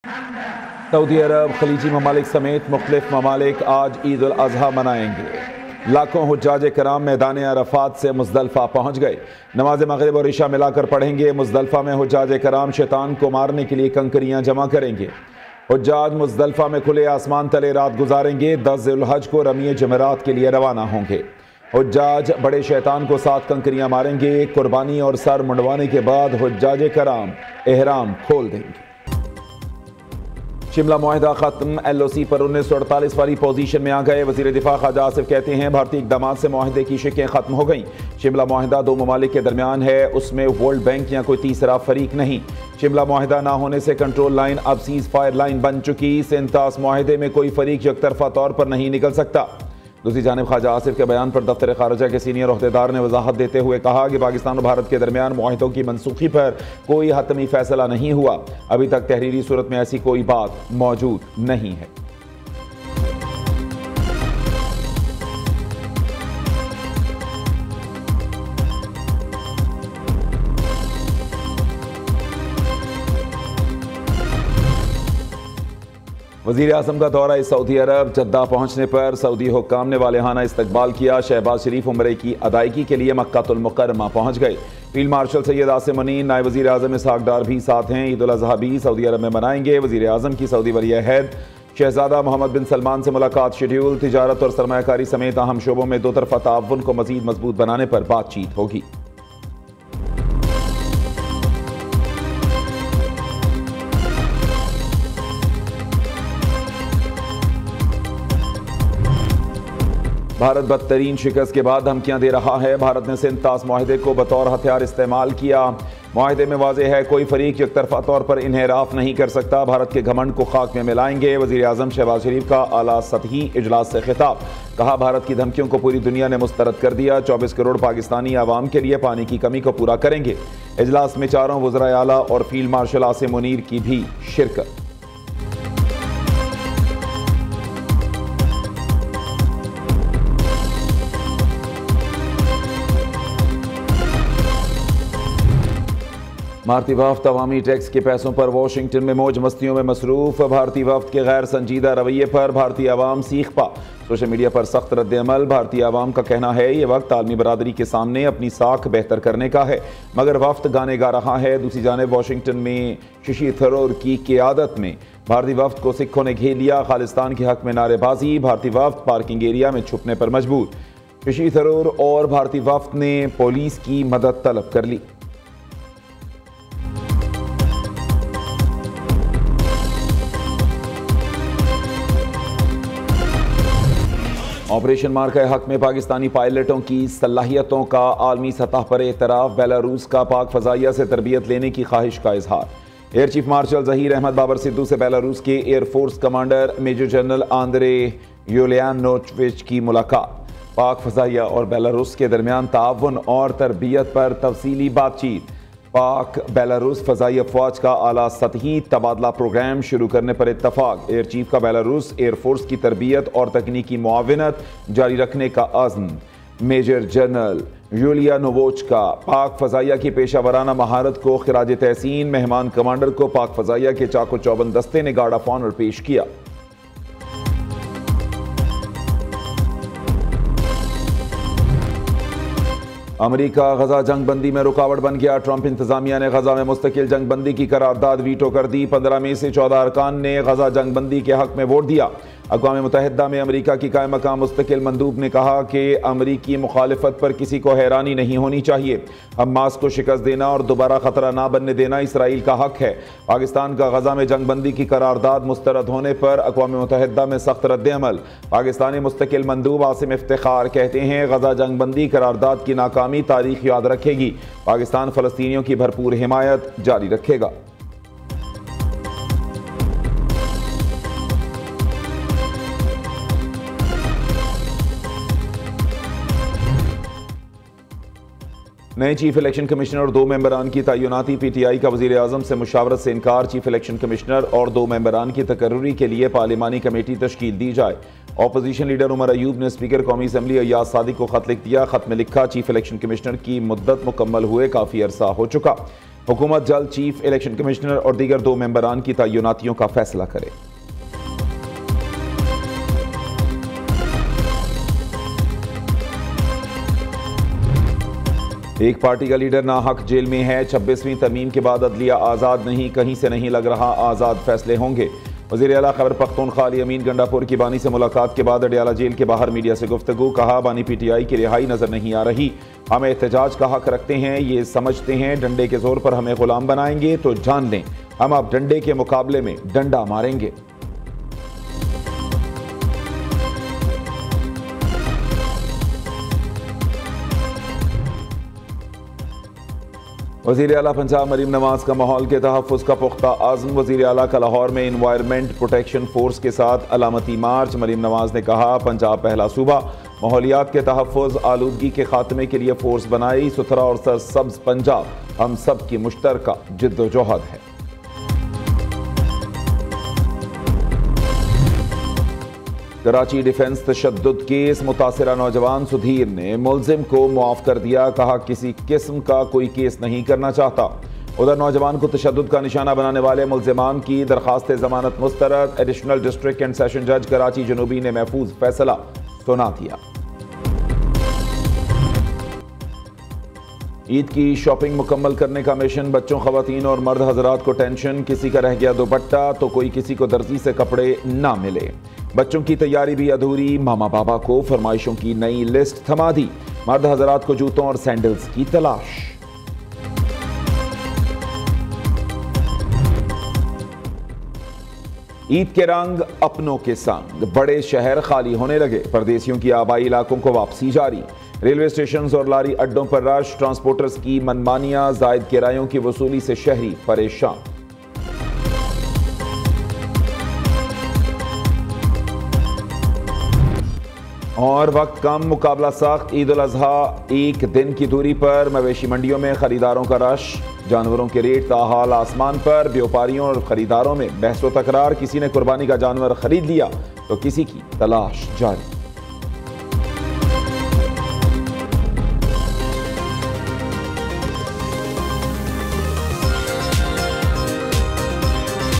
Saudi अरब, खलीजी ममालिक समेत मुख्तलिफ ममालिक आज ईद उल अजहा मनाएंगे। लाखों हुज्जाज कराम मैदान अरफात से मुज़दलिफ़ा पहुँच गए। नमाज मगरिब और इशा मिलाकर पढ़ेंगे। मुज़दलिफ़ा में हुज्जाज कराम शैतान को मारने के लिए कंकरियाँ जमा करेंगे। हुज्जाज मुज़दलिफ़ा में खुले आसमान तले रात गुजारेंगे। 10 ज़िलहज को रमी जमरात के लिए रवाना होंगे। हुज्जाज बड़े शैतान को 7 कंकरियाँ मारेंगे। कुर्बानी और सर मुंडवाने के बाद हुज्जाज कराम एहराम खोल देंगे। शिमला मुआहिदा खत्म, LOC पर 1948 वाली पोजीशन में आ गए। वज़ीर दिफा ख्वाजा आसिफ कहते हैं भारतीय इक़दाम से मुआहिदे की शिकें खत्म हो गईं। शिमला मुआहिदा 2 ममालिक के दरमियान है, उसमें वर्ल्ड बैंक या कोई तीसरा फरीक नहीं। शिमला मुआहिदा ना होने से कंट्रोल लाइन अब सीज फायर लाइन बन चुकी। सेंतास मुआहिदे में कोई फरीक यकतरफा तौर पर नहीं निकल सकता। दूसरी जानिब ख्वाजा आसिफ के बयान पर दफ्तर खारजा के सीनियर ओहदेदार ने वजाहत देते हुए कहा कि पाकिस्तान और भारत के दरमियान मुआहिदों की मनसूखी पर कोई हतमी फैसला नहीं हुआ। अभी तक तहरीरी सूरत में ऐसी कोई बात मौजूद नहीं है। वज़ीर आज़म का दौरा सऊदी अरब, जद्दा पहुँचने पर सऊदी हुक्काम ने वालेहाना इस्तकबाल किया। शहबाज शरीफ उम्रे की अदायगी के लिए मक्कातुल मुकर्रमा पहुँच गए। फील्ड मार्शल सैयद आसिम मुनीर, नायब वज़ीर आज़म इसहाक डार भी साथ हैं। ईद उल अज़हा भी सऊदी अरब में मनाएंगे। वज़ीर आज़म की सऊदी वली-ए-अहद शहजादा मोहम्मद बिन सलमान से मुलाकात शेड्यूल। तिजारत और सरमायाकारी समेत अहम शोबों में दो तरफ़ा ताउन को मज़ीद मजबूत बनाने पर बातचीत होगी। भारत बदतरीन शिकस्त के बाद धमकियां दे रहा है। भारत ने सेंतास मुआहिदे को बतौर हथियार इस्तेमाल किया। मुआहिदे में वाज़ेह है कोई फरीक यकतरफा तौर पर इन्हेराफ नहीं कर सकता। भारत के घमंड को खाक में मिलाएंगे। वज़ीर आज़म शहबाज शरीफ का आला सतही इजलास से खिताब। कहा भारत की धमकियों को पूरी दुनिया ने मुस्तरद कर दिया। 24 करोड़ पाकिस्तानी आवाम के लिए पानी की कमी को पूरा करेंगे। इजलास में चारों वज़राए आला और फील्ड मार्शल आसिम मुनीर की भी शिरकत। भारतीय वफ्द अवामी टैक्स के पैसों पर वाशिंगटन में मौज मस्तियों में मसरूफ। भारतीय वफ्द के गैर संजीदा रवैये पर भारतीय अवाम सीख पा। सोशल मीडिया पर सख्त रद्द अमल। भारतीय अवाम का कहना है ये वक्त आलमी बरादरी के सामने अपनी साख बेहतर करने का है, मगर वफ्द गाने गा रहा है। दूसरी जानिब वाशिंगटन में शशि थरूर की क़ियादत में भारतीय वफ्द को सिखों ने घेर लिया। खालिस्तान के हक में नारेबाजी। भारतीय वफ्द पार्किंग एरिया में छुपने पर मजबूर। शशि थरूर और भारतीय वफ्द ने पुलिस की मदद तलब कर ली। ऑपरेशन मार के हक में पाकिस्तानी पायलटों की सलाहियतों का आलमी सतह पर एतराफ़। बेलारूस का पाक फ़ज़ाइया से तरबियत लेने की ख्वाहिश का इजहार। Air chief marshal Zaheer Ahmed Babar Sidhu से बेलारूस के air force commander major general Andrei Yulianovich की मुलाकात। पाक फ़ज़ाइया और बेलारूस के दरमियान ताउन और तरबियत पर तफसीली बातचीत। पाक बेलारूस फ़ज़ाई अफ़वाज का आला सतही तबादला प्रोग्राम शुरू करने पर इत्तफ़ाक। एयर चीफ का बेलारूस एयरफोर्स की तरबियत और तकनीकी मुआविनत जारी रखने का अज़्म। मेजर जनरल युलियानोविच का पाक फ़ज़ाइया की पेशा वराना महारत को खिराज तहसीन। मेहमान कमांडर को पाक फ़ज़ाइया के चाको चौबंद दस्ते ने गार्ड ऑफ ऑनर पेश किया। अमेरिका गजा जंग बंदी में रुकावट बन गया। ट्रंप इंतजामिया ने गजा में मुस्तकिल जंग बंदी की करारदाद वीटो कर दी। 15 में से 14 अरकान ने गजा जंग बंदी के हक में वोट दिया। अक़वाम मुत्तहिदा में अमेरिका की कायम मकाम मुस्तकिल मंदूब ने कहा कि अमरीकी मुखालिफत पर किसी को हैरानी नहीं होनी चाहिए। हमास को शिकस्त देना और दोबारा खतरा ना बनने देना इसराइल का हक है। पाकिस्तान का गजा में जंग बंदी की करारदाद मुस्तरद होने पर अक़वाम मुत्तहिदा में सख्त रद्द अमल। पाकिस्तानी मुस्तकिल मंदूब आसिम इफ्तिखार कहते हैं गजा जंग बंदी करारदाद की नाकामी तारीख याद रखेगी। पाकिस्तान फ़लस्तीनियों की भरपूर हिमायत जारी रखेगा। नए चीफ इलेक्शन कमिश्नर और 2 मेंबरान की तैनाती। PTI का वज़ीर आज़म से मुशावरत से इनकार। चीफ इलेक्शन कमिश्नर और 2 मेंबरान की तकर्रुरी के लिए पार्लिमानी कमेटी तश्कील दी जाए। अपोजिशन लीडर उमर अयूब ने स्पीकर कौमी असम्बली अय्याज सादिक को खत लिख दिया। खत में लिखा चीफ इलेक्शन कमिश्नर की मुद्दत मुकम्मल हुए काफ़ी अरसा हो चुका। हुकूमत जल्द चीफ इलेक्शन कमिश्नर और दीगर 2 मेंबरान की तयनातियों का फैसला करे। एक पार्टी का लीडर नाहक जेल में है। 26वीं तरमीम के बाद अदलिया आज़ाद नहीं, कहीं से नहीं लग रहा आज़ाद फैसले होंगे। वज़ीर आला खैबर पख्तूनख्वा अली अमीन गंडापुर की बानी से मुलाकात के बाद अडयाला जेल के बाहर मीडिया से गुफ्तगू। कहा, बानी PTI की रिहाई नजर नहीं आ रही। हम एहतजाज का हक रखते हैं, ये समझते हैं डंडे के जोर पर हमें गुलाम बनाएंगे तो जान लें हम अब डंडे के मुकाबले में डंडा मारेंगे। वज़ीर आला पंजाब मरीम नवाज का माहौल के तहफ़्फ़ुज़ का पुख्ता आज़म। वज़ीर आला का लाहौर में इन्वायरमेंट प्रोटेक्शन फोर्स के साथ अलामती मार्च। मरीम नवाज ने कहा, पंजाब पहला सूबा माहौलियात के तहफ़्फ़ुज़ आलूदगी के खात्मे के लिए फोर्स बनाई। सुथरा और सरसब्ज़ पंजाब हम सब की मुश्तरका जिद्दोजहद है। कराची डिफेंस तशद्दुद केस, मुतासिरा नौजवान सुधीर ने मुलजिम को मुआफ कर दिया। कहा, किसी किस्म का कोई केस नहीं करना चाहता। उधर नौजवान को तशद्दुद का निशाना बनाने वाले मुलजिमान की दरखास्त जमानत मुस्तरद। एडिशनल डिस्ट्रिक्ट एंड सेशन जज कराची जनूबी ने महफूज फैसला सुना दिया। ईद की शॉपिंग मुकम्मल करने का मिशन। बच्चों, खवातीन और मर्द हजरात को टेंशन। किसी का रह गया दुपट्टा तो कोई किसी को दर्जी से कपड़े ना मिले। बच्चों की तैयारी भी अधूरी। मामा बाबा को फरमाइशों की नई लिस्ट थमा दी। मर्द हजरात को जूतों और सैंडल्स की तलाश। ईद के रंग अपनों के संग। बड़े शहर खाली होने लगे। परदेसियों की आबाई इलाकों को वापसी जारी। रेलवे स्टेशन और लारी अड्डों पर रश। ट्रांसपोर्टर्स की मनमानियां, जायद किरायों की वसूली से शहरी परेशान। और वक्त कम, मुकाबला सख्त। ईद उल अजहा एक दिन की दूरी पर। मवेशी मंडियों में खरीदारों का रश। जानवरों के रेट ताहाल आसमान पर। व्यापारियों और खरीदारों में बहस व तकरार। किसी ने कुर्बानी का जानवर खरीद लिया तो किसी की तलाश जारी।